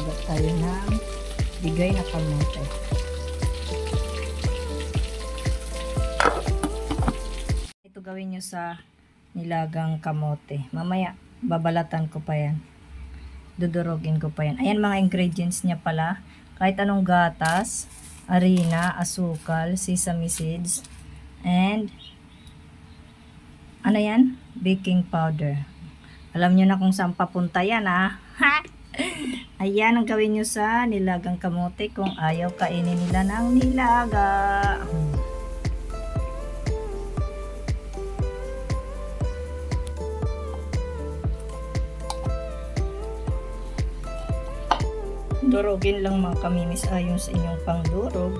magbabalat tayo ng bigay na kamote. Ito gawin nyo sa nilagang kamote. Mamaya, babalatan ko pa yan. Dudurugin ko pa yan. Ayan mga ingredients niya pala. Kahit anong gatas, harina, asukal, sesame seeds, and ano yan? Baking powder. Alam nyo na kung saan papunta yan, ha? Ayan ang gawin nyo sa nilagang kamote kung ayaw kainin nila ng nilaga. Durugin lang mga kamimis ayon sa inyong pangdurog.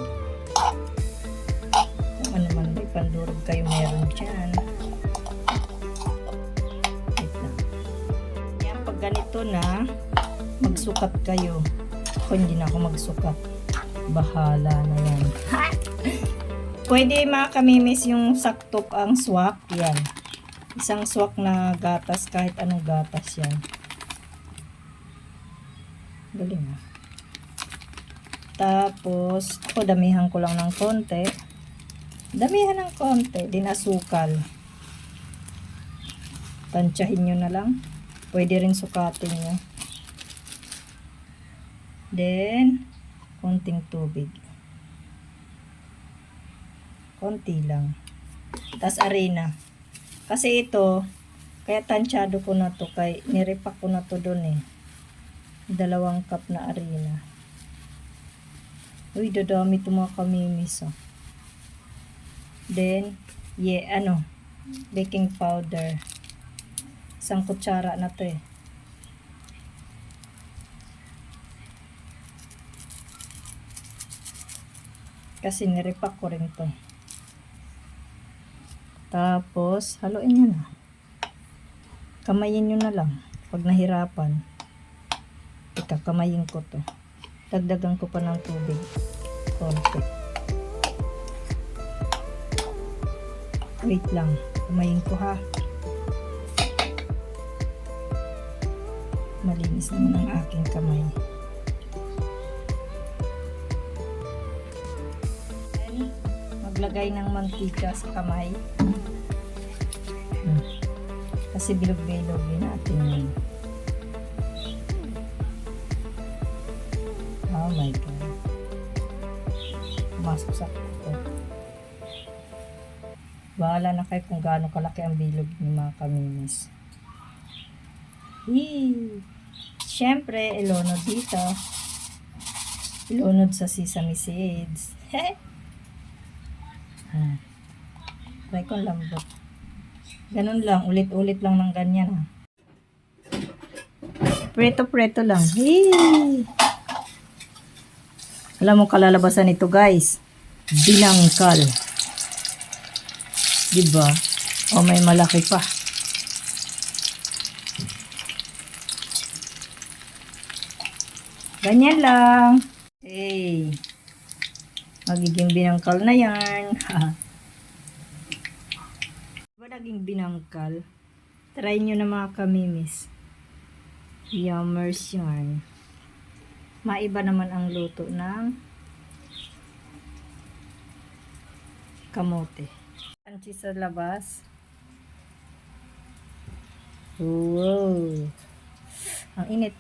Kung ano man may pandurog kayo meron dyan. Wait lang. Yan, pag ganito na, magsukat kayo. Ako hindi na ako magsukat. Bahala na yan. Pwede mga kamimis yung sakto ang swak. Yan. Isang swak na gatas, kahit anong gatas yan. Galing ah. Tapos, ako damihan ko lang ng konti. Damihan ng konti. Dinasukal. Tansyahin nyo na lang. Pwede rin sukatin nyo. Then, konting tubig. Konti lang. Tapos, harina. Kasi ito, kaya tansyado ko na to. Kaya nirepack ko na to dun eh. 2 cup na harina. Uy, dadami ito mga kamimis. Oh. Then, baking powder. 1 kutsara na to eh. Kasi nirepack ko rin to. Tapos, haluin nyo na. Kamayin nyo na lang. Pag nahirapan. Kamayin ko to. Dagdagan ko pa ng tubig. Konti. Wait lang. Kamayin ko ha. Malinis naman ang aking kamay. Then, maglagay ng mantika sa kamay. Kasi bilog-bilog din natin yun. Oh my God. Pumasok sa kuko. Bahala na kayo kung gaano kalaki ang bilog ng mga kamimis. Siyempre, ilunod dito. Ilunod sa sesame seeds. Try ko lambot. Ganun lang. Ulit-ulit lang ng ganyan. Ha? Preto-preto lang. Alam mo kalalabasan nito guys, binangkal. Diba? O may malaki pa. Ganyan lang. Hey. Magiging binangkal na yan. Diba naging binangkal? Try nyo na mga kamimis. Yummers yarn. Maiba naman ang luto ng kamote. Crunchy sa labas. Wow! Ang init.